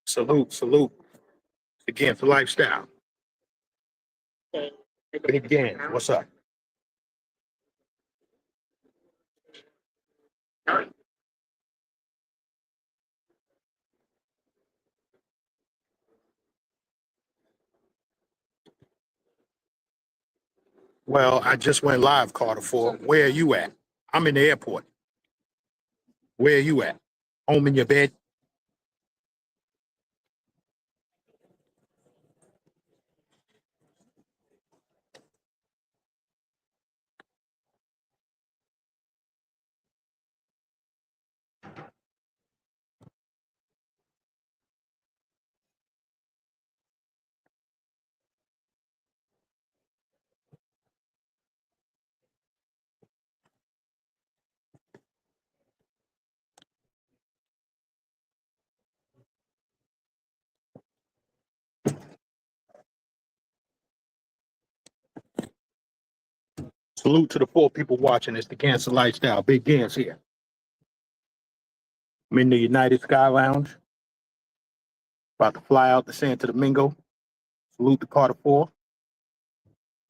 Salute, salute. Again for lifestyle. Again, what's up? Well, I just went live, Carter, for where are you at? I'm in the airport. Where are you at? Home in your bed? Salute to the 4 people watching. It's the Cancer Lifestyle. Big Gans here. I'm in the United Sky Lounge. About to fly out to Santo Domingo. Salute to Carter 4.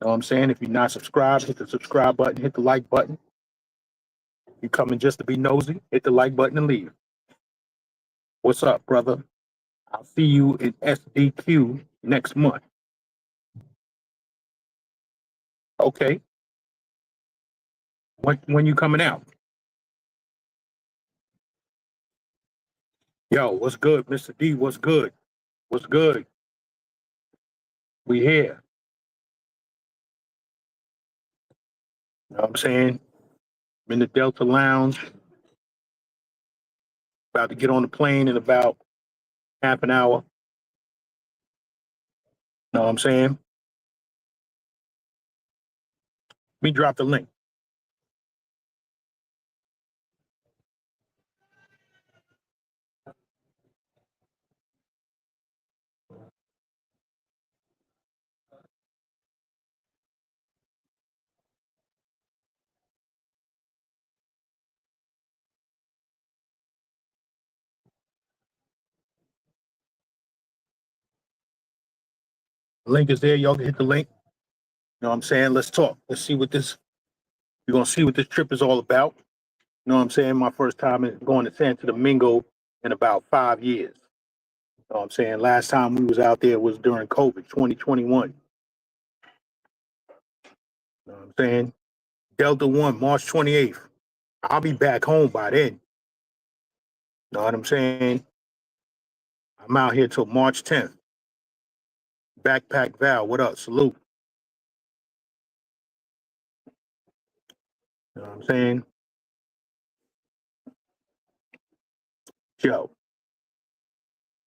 Know what I'm saying? If you're not subscribed, hit the subscribe button, hit the like button. You coming just to be nosy, hit the like button and leave. What's up, brother? I'll see you in SDQ next month. Okay. When you coming out? Yo, what's good, Mr. D? What's good? What's good? We here. You know what I'm saying? I'm in the Delta Lounge. About to get on the plane in about half an hour. Know what I'm saying? Let me drop the link. The link is there. Y'all can hit the link. You know what I'm saying? Let's talk. Let's see what this, you're going to see what this trip is all about. You know what I'm saying? My first time going to Santo Domingo in about 5 years. You know what I'm saying? Last time we was out there was during COVID, 2021. You know what I'm saying? Delta 1, March 28th. I'll be back home by then. You know what I'm saying? I'm out here till March 10th. Backpack Val, what up? Salute. You know what I'm saying? Yo,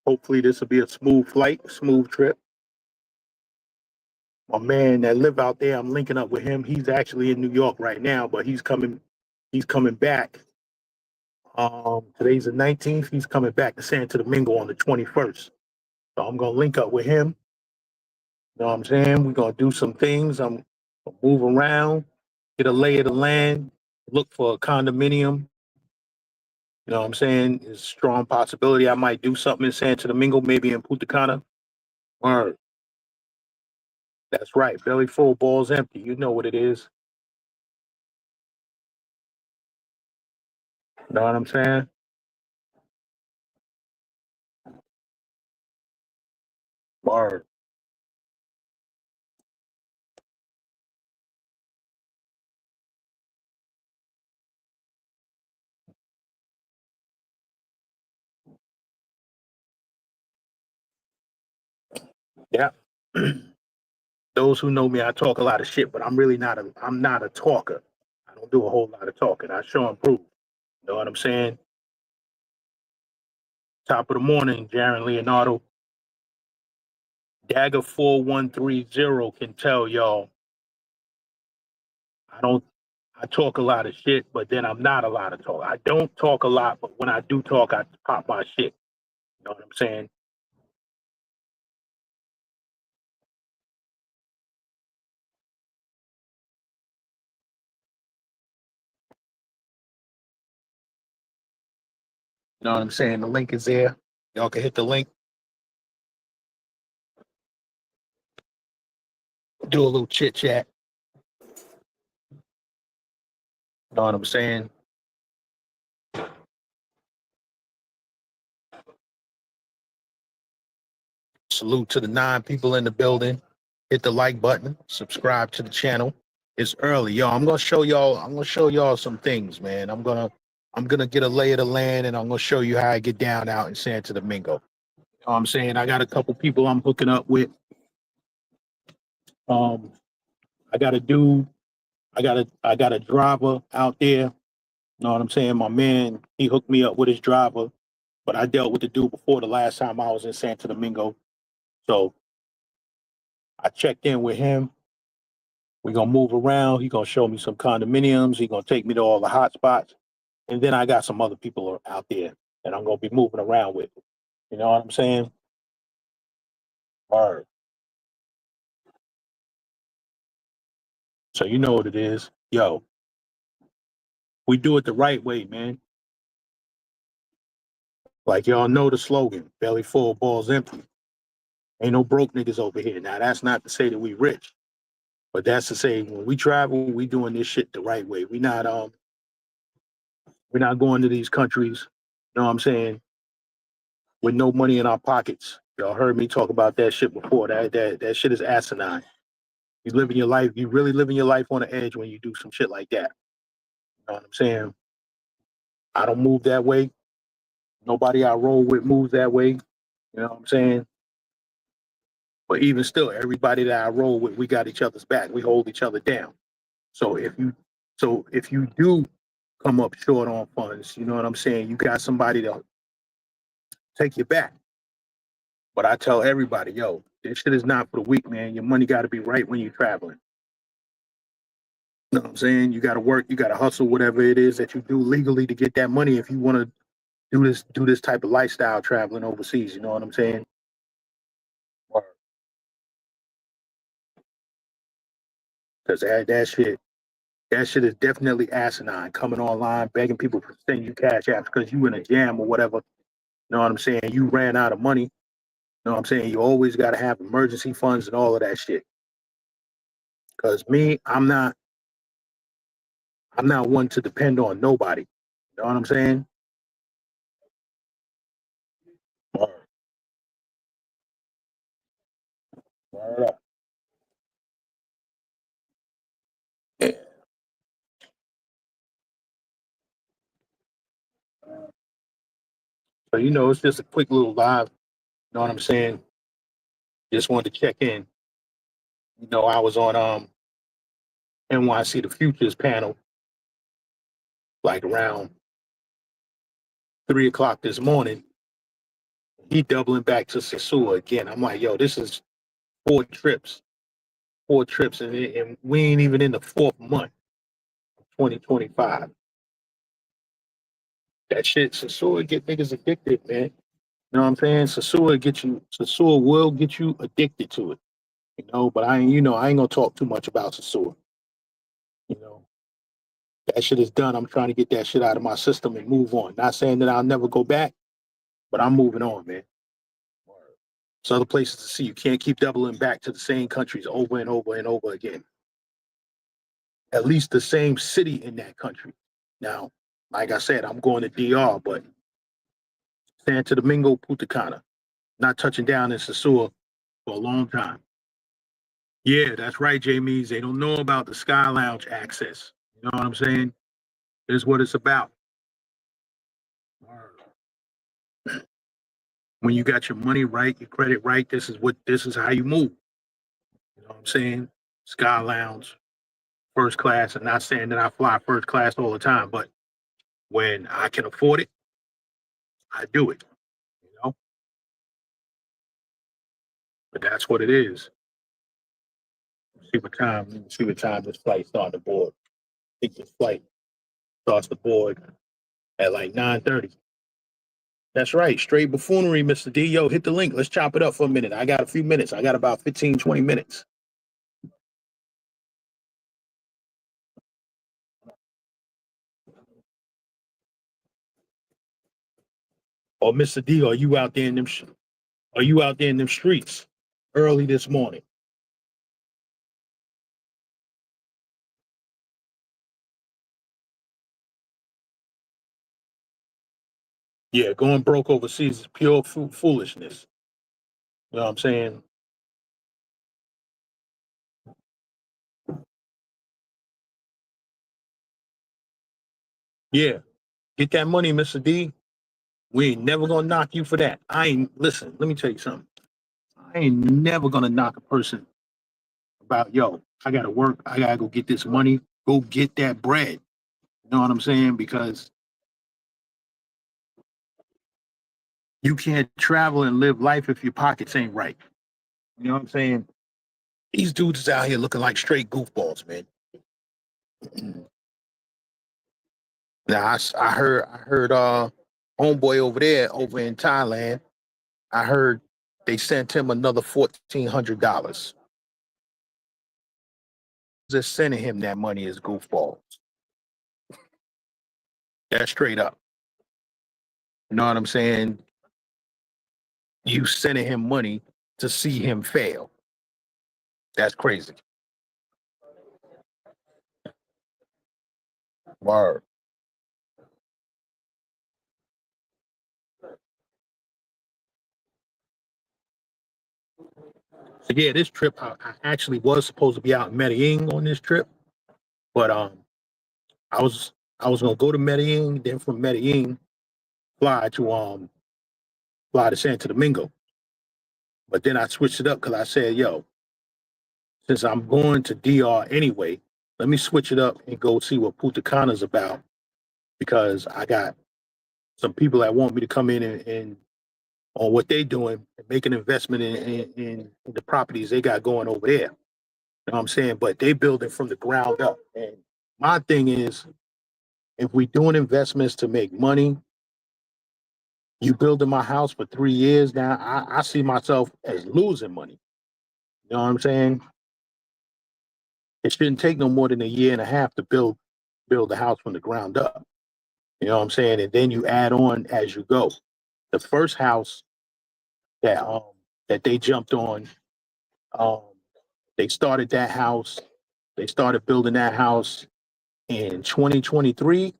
hopefully this will be a smooth flight, smooth trip. My man that live out there, I'm linking up with him. He's actually in New York right now, but he's coming back. Today's the 19th. He's coming back to Santo Domingo on the 21st. So I'm gonna link up with him. You know what I'm saying? We're gonna do some things. I'm gonna move around, get a lay of the land, look for a condominium. You know what I'm saying? There's a strong possibility I might do something in Santo Domingo, maybe in Punta Cana. Or that's right, belly full, balls empty. You know what it is. You know what I'm saying? Or yeah. Those who know me, I talk a lot of shit, but I'm not a talker. I don't do a whole lot of talking. I show and prove. You know what I'm saying? Top of the morning, Jaron Leonardo. Dagger 4130 can tell y'all I talk a lot of shit, but then I'm not a lot of talk. I don't talk a lot, but when I do talk, I pop my shit. You know what I'm saying? You know what I'm saying? The link is there. Y'all can hit the link. Do a little chit chat. You know what I'm saying? Salute to the 9 people in the building. Hit the like button. Subscribe to the channel. It's early, yo. I'm gonna show y'all some things, man. I'm gonna get a lay of the land, and I'm gonna show you how I get down out in Santo Domingo. You know what I'm saying? I got a couple people I'm hooking up with. I got a dude. I got a driver out there. You know what I'm saying? My man, he hooked me up with his driver, but I dealt with the dude before the last time I was in Santo Domingo. So I checked in with him. We're gonna move around. He gonna show me some condominiums. He gonna take me to all the hot spots. And then I got some other people out there that I'm gonna be moving around with. You know what I'm saying? All right. So you know what it is. Yo, we do it the right way, man. Like y'all know the slogan, belly full, balls empty. Ain't no broke niggas over here. Now that's not to say that we rich, but that's to say when we travel, we doing this shit the right way. We're not going to these countries, you know what I'm saying, with no money in our pockets. Y'all heard me talk about that shit before. That shit is asinine. You living your life, you really living your life on the edge when you do some shit like that. You know what I'm saying? I don't move that way. Nobody I roll with moves that way. You know what I'm saying? But even still, everybody that I roll with, we got each other's back. We hold each other down. So if you do come up short on funds, you know what I'm saying? You got somebody to take you back. But I tell everybody, yo, this shit is not for the weak, man. Your money got to be right when you're traveling. You know what I'm saying? You got to work, you got to hustle, whatever it is that you do legally to get that money. If you want to do this type of lifestyle traveling overseas, you know what I'm saying? Because that shit is definitely asinine. Coming online, begging people to send you cash apps because you in a jam or whatever. You know what I'm saying? You ran out of money. You know what I'm saying? You always got to have emergency funds and all of that shit. Because me, I'm not one to depend on nobody. You know what I'm saying? Word, word up. Yeah. So you know, it's just a quick little live. You know what I'm saying? Just wanted to check in. You know, I was on NYC the Futures panel like around 3 o'clock this morning. He doubling back to Sasua again. I'm like, yo, this is 4 trips, 4 trips, and we ain't even in the 4th month, 2025. That shit, Sasua get niggas addicted, man. You know what I'm saying? Sasua will get you addicted to it. You know, but I ain't gonna talk too much about Sasua. You know, that shit is done. I'm trying to get that shit out of my system and move on. Not saying that I'll never go back, but I'm moving on, man. There's other places to see. You can't keep doubling back to the same countries over and over and over again. At least the same city in that country. Now, like I said, I'm going to DR, but Santo Domingo, Punta Cana, not touching down in Sasua for a long time. Yeah, that's right, Jamies. They don't know about the Sky Lounge access. You know what I'm saying? This is what it's about. When you got your money right, your credit right, this is how you move. You know what I'm saying? Sky Lounge, first class. I'm not saying that I fly first class all the time, but when I can afford it, I do it. You know, but that's what it is. See what time this flight starts the board. I think this flight starts the board at like 9:30. That's right. Straight buffoonery, Mr. D. Yo, hit the link. Let's chop it up for a minute. I got a few minutes. I got about 15, 20 minutes. Or Mr. D, are you out there in them? Are you out there in them streets early this morning? Yeah, going broke overseas is pure foolishness. You know what I'm saying? Yeah, get that money, Mr. D. We ain't never gonna knock you for that. I ain't listen. Let me tell you something. I ain't never gonna knock a person about yo. I gotta work. I gotta go get this money. Go get that bread. You know what I'm saying? Because you can't travel and live life if your pockets ain't right. You know what I'm saying? These dudes is out here looking like straight goofballs, man. Now I heard homeboy over there over in Thailand. I heard they sent him another $1,400. Just sending him that money is goofballs. That's straight up. You know what I'm saying? You sending him money to see him fail. That's crazy. Word. So yeah, this trip I actually was supposed to be out in Medellin on this trip, but I was I was gonna go to Medellin, then from Medellin fly to fly to Santo Domingo. But then I switched it up because I said, yo, since I'm going to DR anyway, let me switch it up and go see what Punta Cana's about because I got some people that want me to come in and on what they're doing and make an investment in the properties they got going over there. You know what I'm saying? But they building from the ground up. And my thing is, if we doing investments to make money, you building my house for 3 years now, I see myself as losing money. You know what I'm saying? It shouldn't take no more than a year and a half to build the house from the ground up. You know what I'm saying? And then you add on as you go. The first house that that they jumped on, um, they started that house. They started building that house in 2023,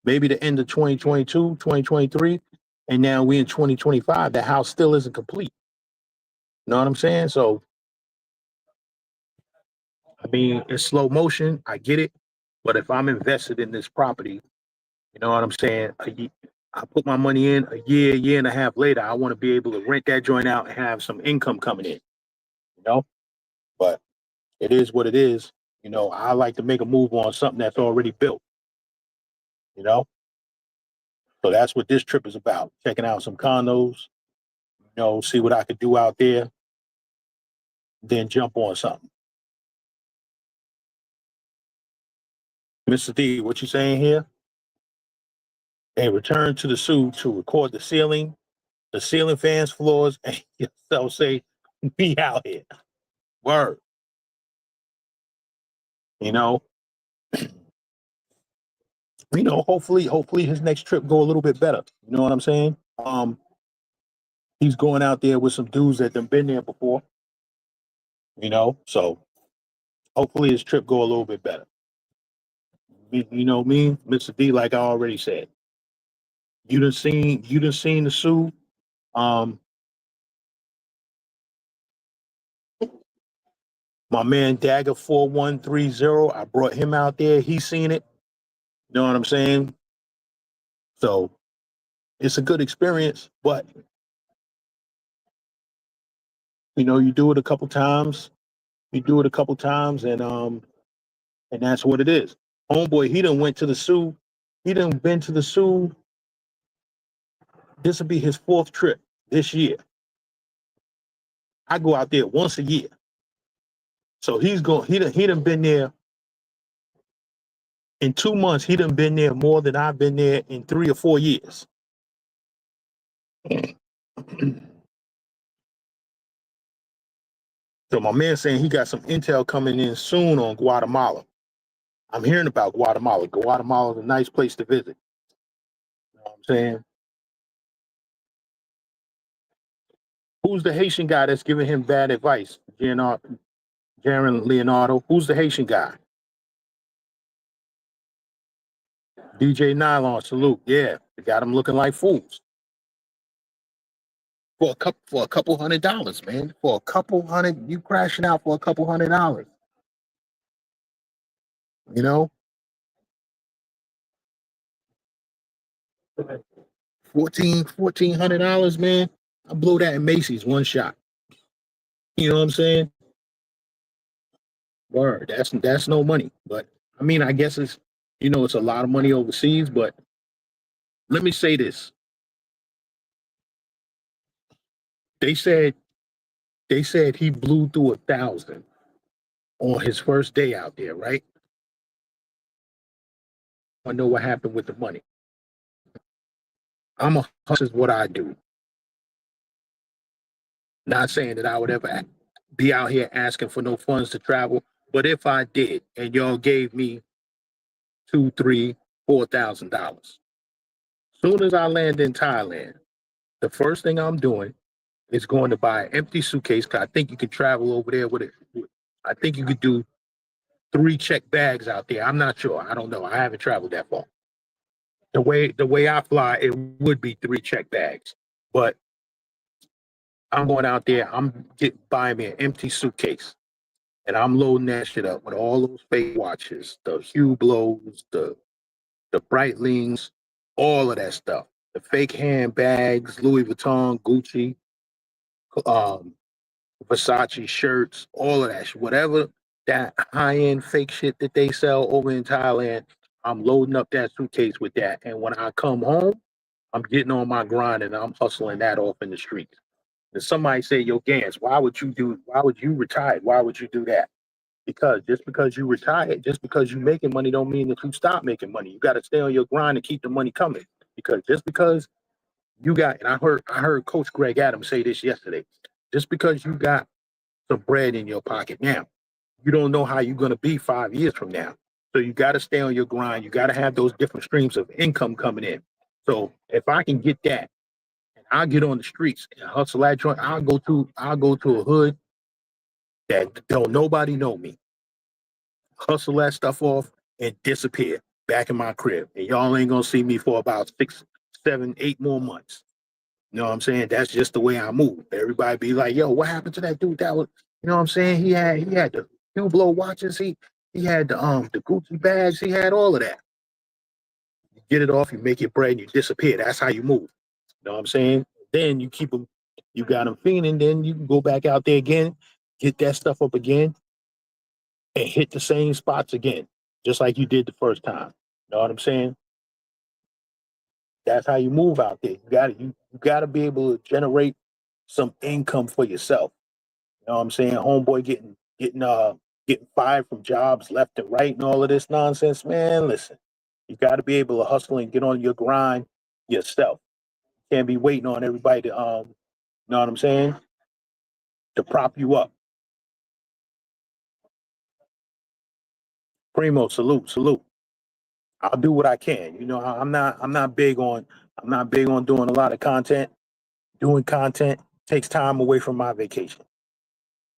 maybe the end of 2022, 2023, and now we in 2025. The house still isn't complete. You know what I'm saying? So I mean, it's slow motion. I get it, but if I'm invested in this property, you know what I'm saying? I put my money in a year and a half later. I want to be able to rent that joint out and have some income coming in. You know, but it is what it is. You know, I like to make a move on something that's already built. You know, so that's what this trip is about. Checking out some condos. You know, see what I could do out there, then jump on something. Mr. D, what you saying here? And return to the zoo to record the ceiling fans, floors, and yourself say, "We out here." Word. You know, hopefully his next trip go a little bit better. You know what I'm saying? He's going out there with some dudes that have been there before. You know, so hopefully his trip go a little bit better. You know me, Mr. D, like I already said. You done seen the Sioux. Um, my man Dagger 4130. I brought him out there. He's seen it. You know what I'm saying? So it's a good experience, but you know, you do it a couple times. You do it a couple times, and that's what it is. Homeboy, he done went to the Sioux. He done been to the Sioux. This will be his fourth trip this year. I go out there once a year. So he's going, he done been there in 2 months. He done been there more than I've been there in 3 or 4 years. So my man saying he got some intel coming in soon on Guatemala. I'm hearing about Guatemala. Guatemala is a nice place to visit. You know what I'm saying? Who's the Haitian guy that's giving him bad advice? Jaron Leonardo. Who's the Haitian guy? DJ Nylon, salute. Yeah, they got them looking like fools for a couple $100, man. For a couple hundred, you crashing out for a couple $100. You know, 1400 $1,400, man. I blew that in Macy's one shot. You know what I'm saying? Word. That's no money. But I mean, I guess it's it's a lot of money overseas. But let me say this: they said he blew through 1,000 on his first day out there, right? I know what happened with the money. I'm a hustle is what I do. Not saying that I would ever be out here asking for no funds to travel, but if I did, and y'all gave me two, three, $4,000, soon as I land in Thailand, the first thing I'm doing is going to buy an empty suitcase. Cause I think you could travel over there with it. I think you could do 3 check bags out there. I'm not sure. I don't know. I haven't traveled that far. The way I fly, it would be 3 check bags. But I'm going out there. I'm buying me an empty suitcase, and I'm loading that shit up with all those fake watches, the Hublots, the Breitlings, all of that stuff. The fake handbags, Louis Vuitton, Gucci, um, Versace shirts, all of that. Whatever that high end fake shit that they sell over in Thailand, I'm loading up that suitcase with that. And when I come home, I'm getting on my grind and I'm hustling that off in the streets. And somebody say, "Yo, Gans, why would you retire? Why would you do that?" Because just because you retired, just because you making money don't mean that you stop making money. You got to stay on your grind and keep the money coming. Because just because you got, and I heard Coach Greg Adams say this yesterday, just because you got some bread in your pocket now, you don't know how you're gonna be 5 years from now. So you got to stay on your grind. You got to have those different streams of income coming in. So if I can get that, and I'll get on the streets and hustle that joint, I'll go to a hood that don't nobody know me, hustle that stuff off, and disappear back in my crib. And y'all ain't gonna see me for about 6, 7, 8 more months. You know what I'm saying? That's just the way I move. Everybody be like, "Yo, what happened to that dude? That was, you know what I'm saying? He had the Hublot watches. He had the Gucci bags. He had all of that. You get it off, you make your bread, and you disappear. That's how you move. You know what I'm saying? Then you keep them. You got them fiending. Then you can go back out there again, get that stuff up again, and hit the same spots again, just like you did the first time. You know what I'm saying? That's how you move out there. You gotta be able to generate some income for yourself. You know what I'm saying? Homeboy getting fired from jobs left and right and all of this nonsense. Man, listen, you gotta be able to hustle and get on your grind yourself. Can't be waiting on everybody to you know what I'm saying? To prop you up. Primo, salute, salute. I'll do what I can. I'm not big on doing a lot of content. Doing content takes time away from my vacation.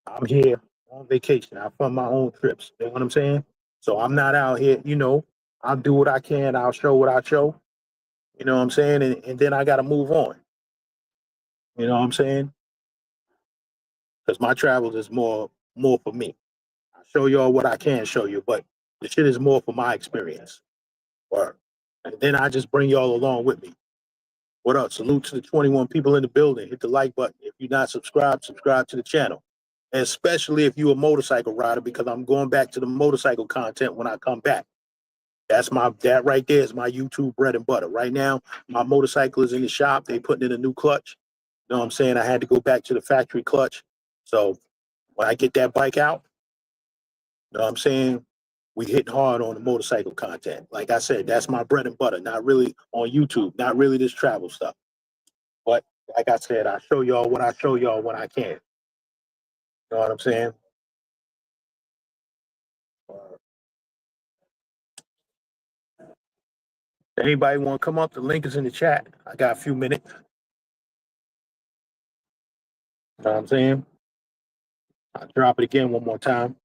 I'm here on vacation. I fund my own trips. You know what I'm saying? So I'm not out here, I'll do what I can. I'll show what I show. You know what I'm saying? And then I got to move on. You know what I'm saying? Because my travels is more for me. I show y'all what I can show you, but the shit is more for my experience. Or and then I just bring y'all along with me. What up? Salute to the 21 people in the building. Hit the like button. If you're not subscribed, subscribe to the channel. Especially if you're a motorcycle rider, because I'm going back to the motorcycle content when I come back. That right there is my YouTube bread and butter. Right now, my motorcycle is in the shop. They putting in a new clutch. You know what I'm saying? I had to go back to the factory clutch. So when I get that bike out, you know what I'm saying? We hit hard on the motorcycle content. Like I said, that's my bread and butter. Not really on YouTube, not really this travel stuff. But like I said, I show y'all what I show y'all when I can. You know what I'm saying? Anybody want to come up? The link is in the chat. I got a few minutes. You know what I'm saying? I'll drop it again one more time.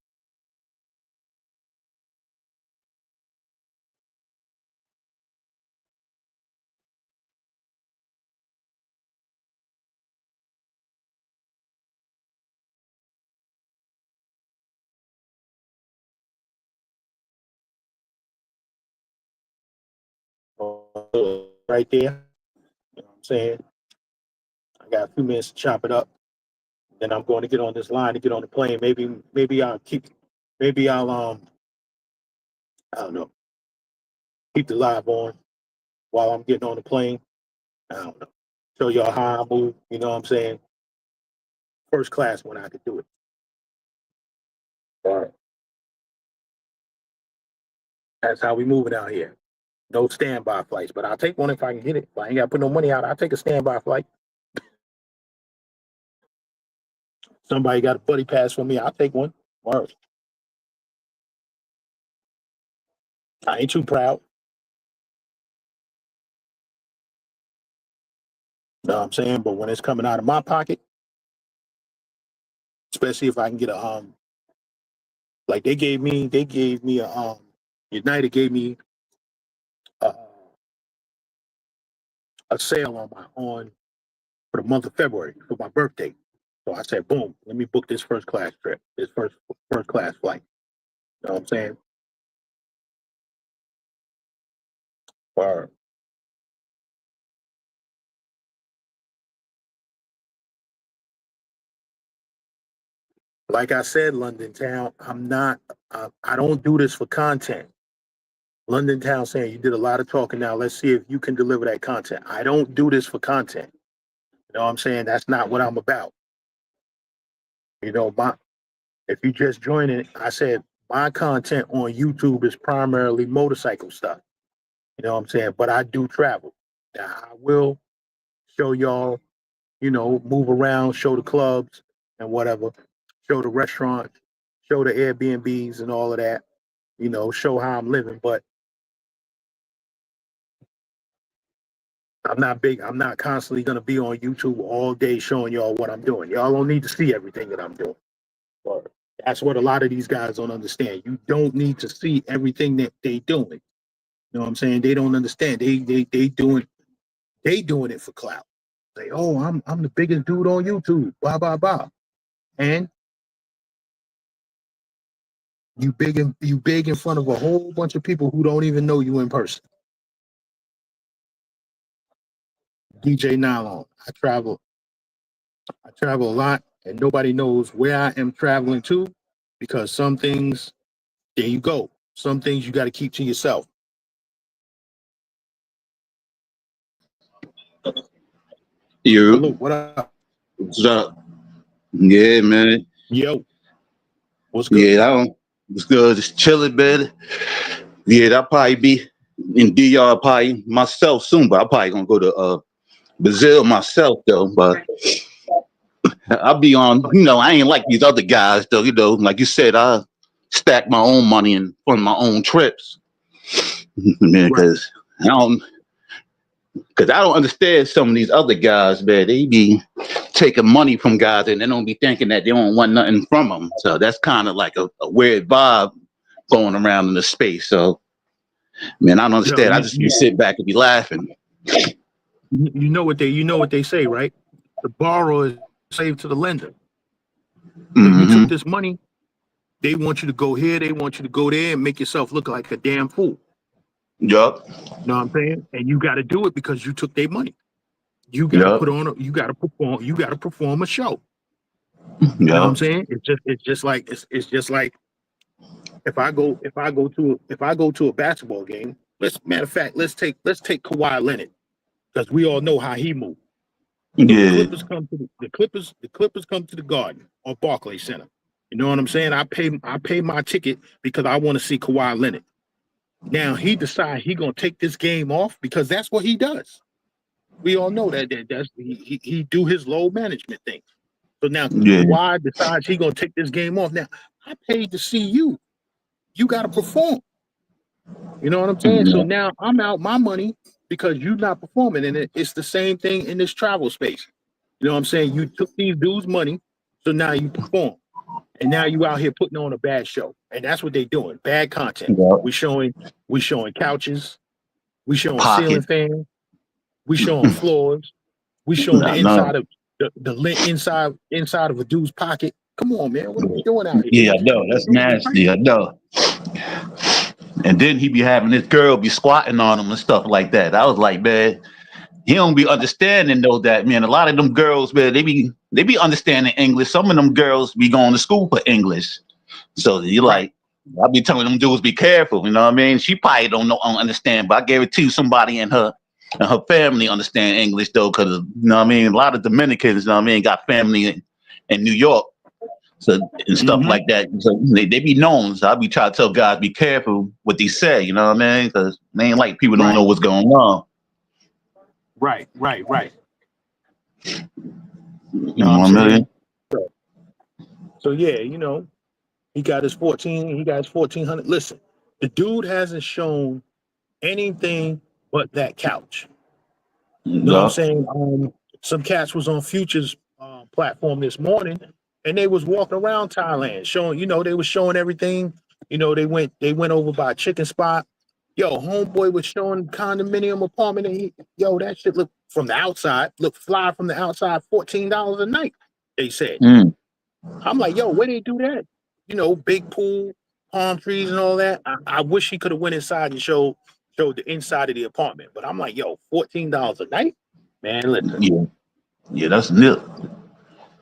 Right there. You know what I'm saying? I got a few minutes to chop it up. Then I'm going to get on this line to get on the plane. Maybe I'll I don't know, keep the live on while I'm getting on the plane. I don't know. Show y'all how I move, you know what I'm saying? First class when I could do it. All right. That's how we moving out here. No standby flights, but I'll take one if I can get it. If I ain't got to put no money out, I'll take a standby flight. Somebody got a buddy pass for me, I'll take one. All right. I ain't too proud. You know what I'm saying? But when it's coming out of my pocket, especially if I can get a like they gave me a United gave me a, a sale on for the month of February for my birthday. So I said, boom, let me book this first class trip, this first class flight. You know what I'm saying? Or like I said, London Town, I don't do this for content. London Town saying you did a lot of talking now. Let's see if you can deliver that content. I don't do this for content. You know what I'm saying? That's not what I'm about. You know, if you just join it, I said my content on YouTube is primarily motorcycle stuff. You know what I'm saying? But I do travel. Now I will show y'all, move around, show the clubs and whatever, show the restaurants, show the Airbnbs and all of that, show how I'm living. But I'm not constantly going to be on YouTube all day showing y'all what I'm doing. Y'all don't need to see everything that I'm doing. But that's what a lot of these guys don't understand. You don't need to see everything that they doing. You know what I'm saying? They don't understand. They doing it for clout. Say, oh, I'm the biggest dude on YouTube. Blah blah blah. And you big in front of a whole bunch of people who don't even know you in person. DJ Nylon. I travel a lot, and nobody knows where I am traveling to, because some things, there you go. Some things you got to keep to yourself. Hello, You, what up? what's up? Yeah, man. Yo, what's good? Yeah, I don't. It's good. Just chilling, man. Yeah, I'll probably be in DR probably myself soon, but I'm probably gonna go to Brazil myself though. But I'll be on. I ain't like these other guys though. Like you said, I stack my own money and fund my own trips. Man, Right. because I don't understand some of these other guys, man. They be taking money from guys and they don't be thinking that they don't want nothing from them. So that's kind of like a weird vibe going around in the space. So, man, I don't Yo, understand. I just be sit back and be laughing. you know what they say, right? The borrower is slave to the lender. So you took Mm-hmm. this money, they want you to go here, they want you to go there, and make yourself look like a damn fool. Yup. You know what I'm saying? And you got to do it because you took their money. You got to Yup. put on, you got to perform, a show. You know what I'm Yup. saying? It's just like if I go to a basketball game. Matter of fact, let's take Kawhi Leonard, because we all know how he moved. So the Yeah. Clippers come to the Clippers come to the Garden or Barclays Center. You know what I'm saying? I pay my ticket because I want to see Kawhi Leonard. Now he decides he gonna take this game off because that's what he does. We all know that's he do his load management thing. So now Yeah. Kawhi decides he gonna take this game off. Now I paid to see you. You got to perform. You know what I'm saying? So Yeah. now I'm out my money because you're not performing, and it's the same thing in this travel space. You know what I'm saying? You took these dudes' money, so now you perform. And now you out here putting on a bad show. And that's what they're doing. Bad content. Yeah. We showing couches, we showing ceiling Pocket. fans, we showing floors, we showing the No, no. inside of the lint inside of a dude's pocket. Come on, man. What are we doing out here? Yeah, I know. That's nasty. I know. And then he be having this girl be squatting on him and stuff like that. I was like, man, he don't be understanding though that, man, a lot of them girls, man, they be understanding English. Some of them girls be going to school for English. So you like, I be telling them dudes be careful, you know what I mean? She probably don't understand, but I guarantee you somebody in her family understand English though, because you know what I mean, a lot of Dominicans, you know what I mean, got family in New York. So and stuff like that. So they be known. So I be trying to tell guys be careful what they say, you know what I mean? Because they ain't like people don't know what's going on. Right. You know what I mean? So yeah, you know, he got his 1400. Listen, the dude hasn't shown anything but that couch. You know what I'm saying? Some cats was on Future's platform this morning, and they was walking around Thailand, showing, you know, they was showing everything. You know, they went over by a chicken spot. Yo, homeboy was showing condominium apartment, and that shit look from the outside, look fly from the outside, $14 a night. They said. I'm like, yo, where they do that? You know, big pool, palm trees, and all that. I wish he could have went inside and showed the inside of the apartment. But I'm like, yo, $14 a night, man. Listen, yeah, that's nip.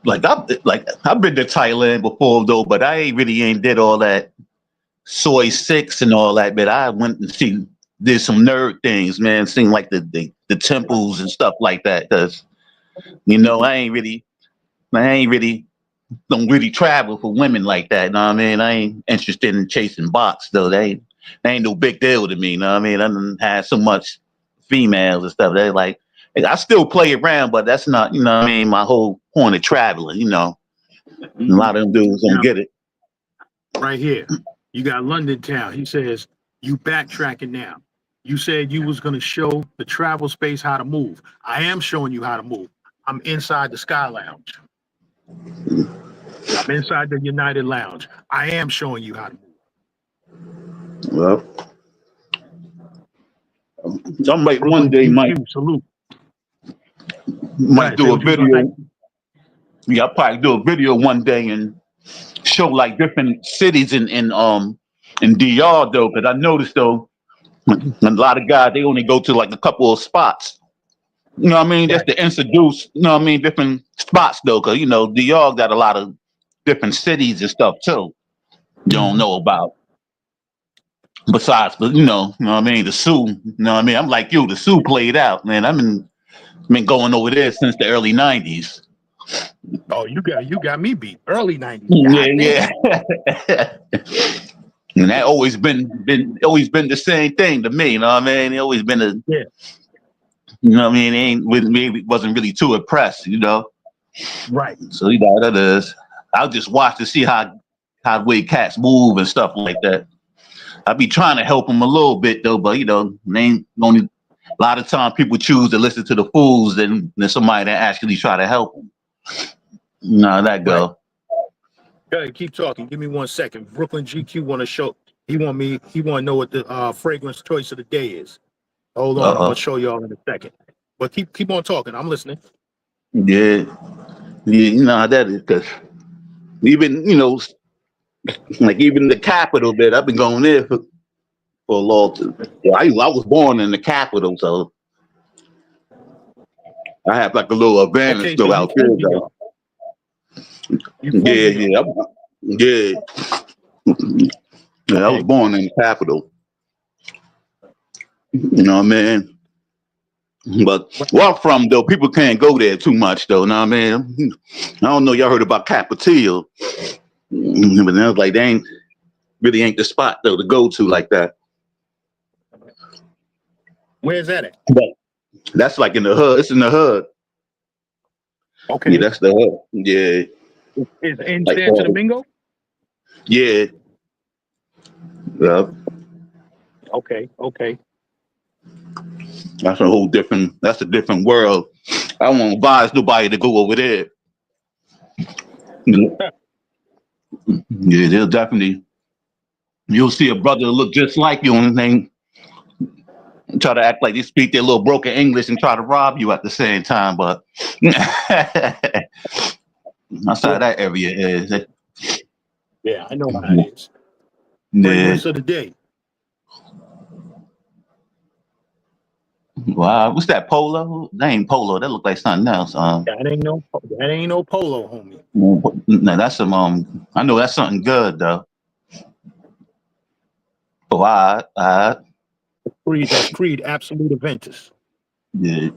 Like I've been to Thailand before though, but I ain't did all that soy 6 and all that. But I went and did some nerd things, man. Seen like the temples and stuff like that. Cause you know I ain't really don't really travel for women like that. You know what I mean? I ain't interested in chasing bots though. They ain't no big deal to me. You know what I mean? I done had so much females and stuff. They like, I still play around, but that's not, you know what I mean, my whole point of traveling, you know. A lot of them dudes don't get it. Right here, you got London Town. He says, you backtracking now. You said you was going to show the travel space how to move. I am showing you how to move. I'm inside the Sky Lounge. I'm inside the United Lounge. I am showing you how to move. Well, I'm like one day might do a video. Yeah, I'll probably do a video one day and show like different cities in DR though, because I noticed though a lot of guys they only go to like a couple of spots. You know what I mean? Just to introduce, you know what I mean, different spots though, because you know DR got a lot of different cities and stuff too. You don't know about. Besides, you know what I mean, the Sioux. You know what I mean? I'm like you, the Sioux played out, man. I've been going over there since the early '90s. Oh, you got me beat. Early '90s. Yeah. And that always been the same thing to me. You know what I mean? It always been you know what I mean? It ain't with me. Wasn't really too impressed, you know. Right. So you know that is. I'll just watch to see how the way cats move and stuff like that. I be trying to help them a little bit though, but you know, they ain't only. A lot of times people choose to listen to the fools than somebody that actually try to help them. No, that go. Right. Go ahead, keep talking. Give me 1 second. Brooklyn GQ want to show. He want to know what the fragrance choice of the day is. Hold on, I'm gonna show y'all in a second. But keep on talking. I'm listening. Yeah, you know how that is, because even you know, like even the capital bit, I've been going there for a long time. Yeah, I was born in the capital, so I have like a little advantage though out there though. Yeah. I was born in the capital. You know what I mean? But where I'm from though, people can't go there too much though. You know what I mean? I don't know. Y'all heard about Capital, but I was like, they really ain't the spot though to go to like that. Where's that at? But that's like in the hood. It's in the hood. Okay. Yeah, that's the hood. Yeah. Is in like Santo Domingo? Yeah. Yeah. Okay. That's a different world. I won't advise nobody to go over there. Yeah, they'll definitely. You'll see a brother that look just like you and thing try to act like they speak their little broken English and try to rob you at the same time. But that's how Yeah, that area is. yeah, I know how it is. Yeah. Fragrance of the day. Wow. What's that? Polo? That ain't polo. That look like something else. That ain't no polo, homie. No, that's some. I know that's something good though. Oh, That's Creed Absolute Aventus. yeah.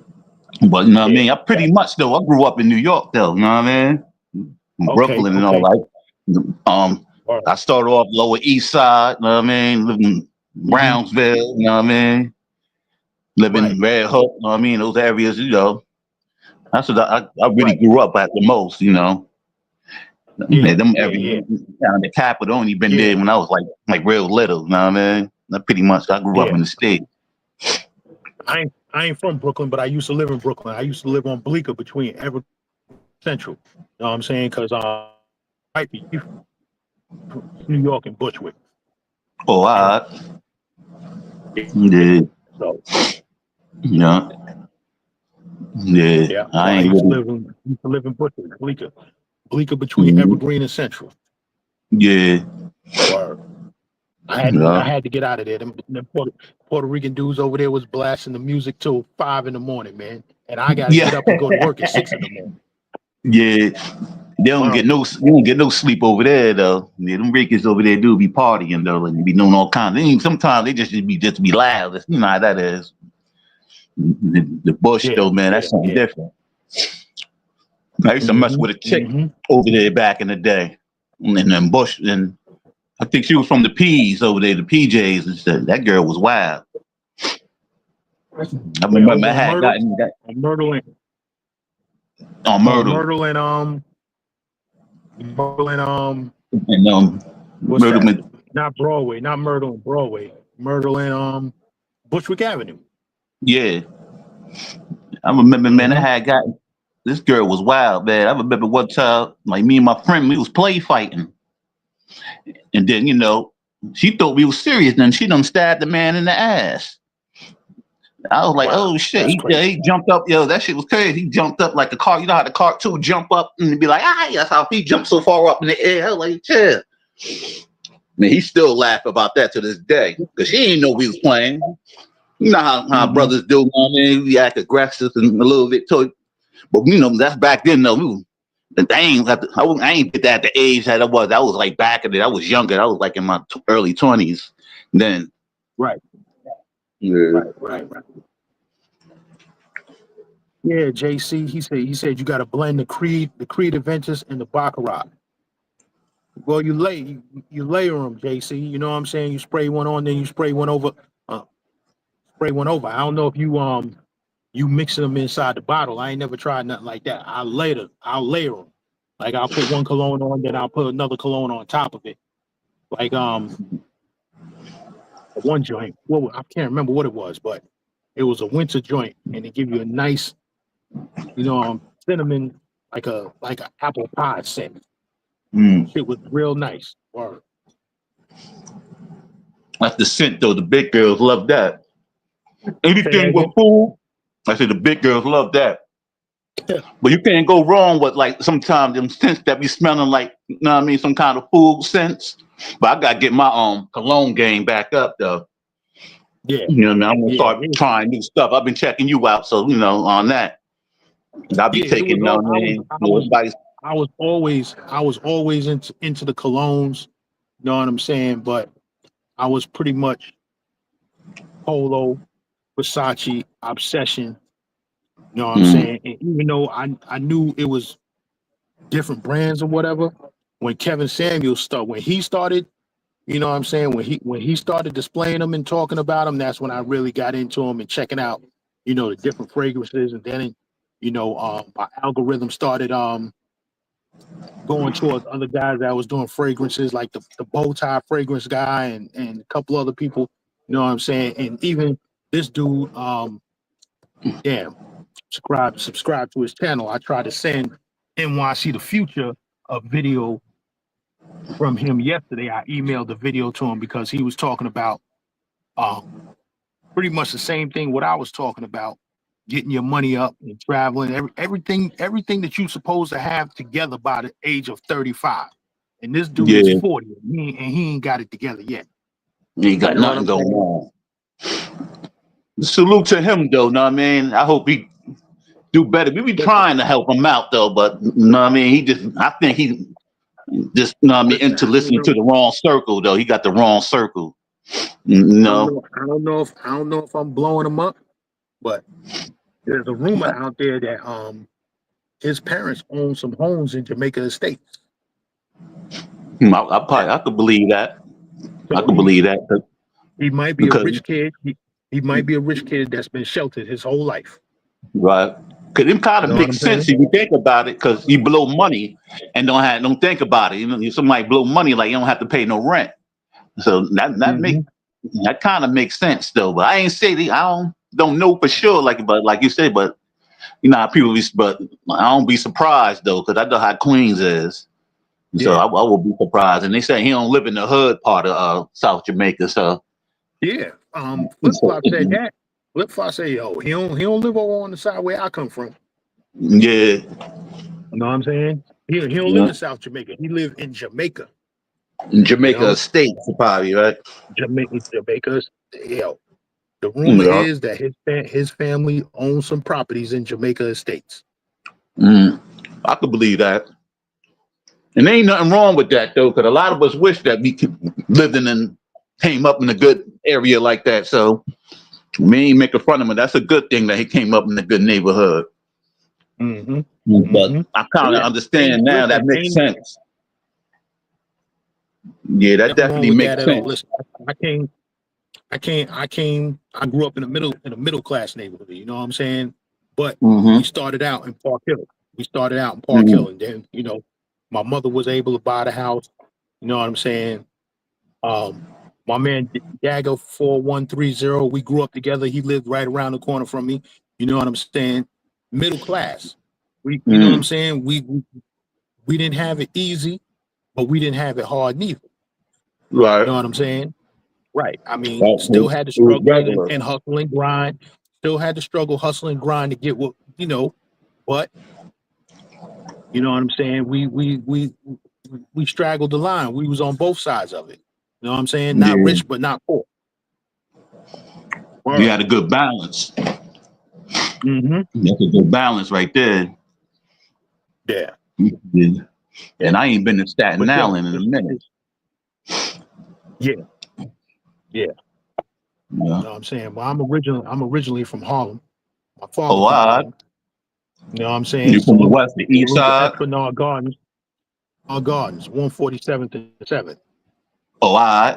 But you know what I Yeah. mean. I pretty much though. I grew up in New York though. You know what I mean? Okay. Brooklyn and all Okay. that. All I started off Lower East Side. You know what I mean? Living in right. Brownsville. You know what I mean? Living Right. in Red Hook. You know what I mean? Those areas. You know. That's what I really Right. grew up at the most. You know. Yeah. Yeah, them Yeah. every Yeah. kind of the capital only been there Yeah. when I was like real little. You know what I mean? Pretty much I grew up Yeah. in the state. I ain't from Brooklyn, but I used to live in Brooklyn. I used to live on Bleecker between Evergreen and Central. You know what I'm saying? Because might be New York and Bushwick. Oh, And, I yeah, so yeah, yeah. yeah. So I I ain't really. used to live in Bushwick, Bleecker between Mhm. Evergreen and Central. Yeah, Or I yeah, had to get out of there. Them Puerto Rican dudes over there was blasting the music till 5 in the morning, man. And I got to yeah, get up and go to work at 6 in the morning. yeah. Wow. They don't get no sleep over there though. Yeah, them Ricans over there do be partying though, and be doing all kinds. Sometimes they just be loud. You know how that is. The bush Yeah, though, man, yeah, that's something yeah. different. I used to mess Mm-hmm. with a chick Mm-hmm. over there back in the day, and then Bush, and I think she was from the P's over there, the PJs, and said that girl was wild. I Wait, remember over I on had Myrtle? gotten that On Myrtle and on on Myrtle, Myrtle and Myrtle and and what's Myrtle, that? Not Broadway, not Myrtle and Broadway. Myrtle and Bushwick Avenue. yeah. I remember, man, I Mm-hmm. had gotten this girl was wild, man. I remember one time, like me and my friend, we was play fighting, and then she thought we was serious, and she done stabbed the man in the ass. I was like, Wow, oh shit. that's crazy. He jumped up, that shit was crazy. He jumped up like a car. You know how the cartoon jump up and be like, that's how he jumped so far up in the air. I was like, chill. Man, he still laugh about that to this day. Because she didn't know we was playing. You know how Mm-hmm. brothers do, I mean, we act aggressive and a little bit too. But that's back then though. I ain't get that at the age that I was. I was like back in it. I was younger. I was like in my early 20s. Then Right, yeah. right. Yeah, JC. He said you got to blend the Creed Aventus, and the Baccarat. Well, you layer them, JC. You know what I'm saying? You spray one on, then you spray one over. Uh, Spray one over. I don't know if you mixing them inside the bottle. I ain't never tried nothing like that. I'll layer them. Like I'll put one cologne on, then I'll put another cologne on top of it. Like one joint. Well, I can't remember what it was, but it was a winter joint, and it give you a nice, cinnamon, like a apple pie scent. Mm. Shit was real nice. Or That's the scent though. The big girls love that. say that Anything with again. food, I said the big girls love that. But you can't go wrong with like sometimes them scents that be smelling like, you know what I mean, some kind of food scents. But I gotta get my cologne game back up though. Yeah, You know what I mean? I'm gonna yeah, start trying new stuff. I've been checking you out, so on that. I'll be yeah. It taking, was you know all. what I mean? Everybody's I was always into the colognes. You know what I'm saying? But I was pretty much Polo, Versace, Obsession. You know what I'm mm, saying? And even though I knew it was different brands or whatever, when Kevin Samuels when he started, you know what I'm saying? When he started displaying them and talking about them, that's when I really got into them and checking out, the different fragrances. And then, my algorithm started going towards other guys that was doing fragrances, like the bow tie fragrance guy and a couple other people, you know what I'm saying? And even this dude, damn, subscribe to his channel. I tried to send NYC the Future a video from him yesterday. I emailed the video to him because he was talking about pretty much the same thing what I was talking about, getting your money up and traveling, everything that you're supposed to have together by the age of 35. And this dude is 40 and he ain't got it together yet. He ain't got nothing going on. Salute to him though, know what I mean? I hope he do better. We be trying to help him out though, but know what I mean? I think he just, know what I mean, into listening to the wrong circle though. He got the wrong circle. No. I don't know if I'm blowing him up, but there's a rumor out there that his parents own some homes in Jamaica Estates. I could believe that. So I could believe that. He might be a rich kid. He might be a rich kid that's been sheltered his whole life. Right. Because it kind of makes sense if you think about it, because you blow money and don't think about it. You know, somebody blow money like you don't have to pay no rent. So that kind of makes sense though. But I ain't say I don't know for sure, but like you said, but you know how people but I don't be surprised though, because I know how Queens is. So I will be surprised. And they say he don't live in the hood part of South Jamaica. So Flip Flop said that. Flip Flop said, yo, he don't live over on the side where I come from. Yeah. You know what I'm saying? He don't live in South Jamaica. He live in Jamaica. In Jamaica Estates, probably, right? Jamaica. Yo, the rumor is that his family owns some properties in Jamaica Estates. I could believe that. And there ain't nothing wrong with that though, because a lot of us wish that we lived in and came up in a good area like that. So we ain't making fun of him. That's a good thing that he came up in a good neighborhood. But I kind of understand now. That makes sense. Yeah, that definitely makes sense. Listen, I grew up in a middle class neighborhood. You know what I'm saying? But we started out in Park Hill. And then my mother was able to buy the house. You know what I'm saying? My man Dago 4130. We grew up together. He lived right around the corner from me. You know what I'm saying? Middle class. You know what I'm saying? We didn't have it easy, but we didn't have it hard neither. Right. You know what I'm saying? Right. I mean, still had to struggle and hustle and grind. Still had to struggle, hustle and grind to get what but you know what I'm saying? We straggled the line. We was on both sides of it. You know what I'm saying? Not rich, but not poor. You had a good balance. That's a good balance right there. Yeah. And I ain't been to Staten Island in a minute. Yeah. You know what I'm saying? Well, I'm originally from Harlem. My father from Harlem. You know what I'm saying? You from the west, the east side? Esplanade Gardens. Our Gardens, 147th and 7th. All right.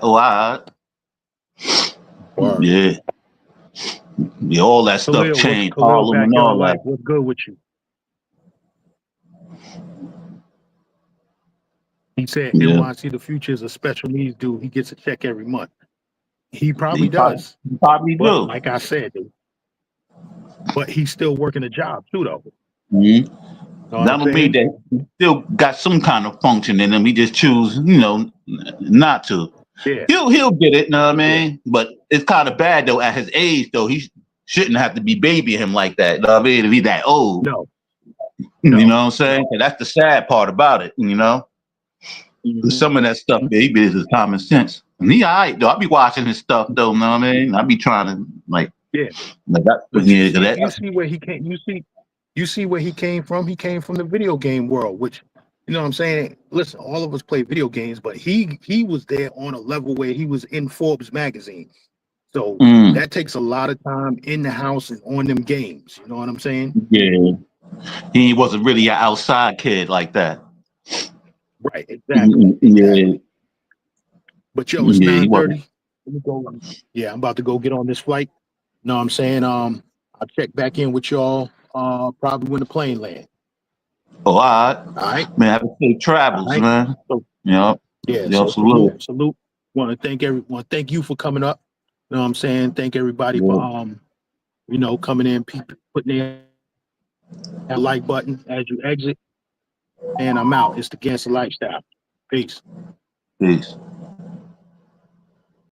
Yeah. Yeah, all that stuff changed. Harlem and all that. What's good with you? He said NYC the Future is a special needs dude. He gets a check every month. He probably does. He probably do. Like I said, but he's still working a job too, though. That would mean that he still got some kind of function in him. He just choose, not to. Yeah. He'll get it, know what I mean? But it's kind of bad though. At his age, though, he shouldn't have to be babying him like that. Know what I mean? If he's that old. No. You know what I'm saying? And that's the sad part about it. Some of that stuff, baby, is common sense. And he all right though. I be watching his stuff though. Know what I mean? I be trying to you see where he came. You see where he came from. He came from the video game world, which, you know what I'm saying? Listen, all of us play video games, but he was there on a level where he was in Forbes magazine. So that takes a lot of time in the house and on them games. You know what I'm saying? Yeah. He wasn't really an outside kid like that. Right, exactly. Yeah. But yo, it's 9:30. Let me go. Yeah, I'm about to go get on this flight. You know what I'm saying? I'll check back in with y'all probably when the plane lands. All right. All right. Man, have a safe travels, man. So, salute. Want to thank everyone. Thank you for coming up. You know what I'm saying? Thank everybody for coming in, putting their That like button as you exit. And I'm out. It's the Gangster Lifestyle. Peace. Peace.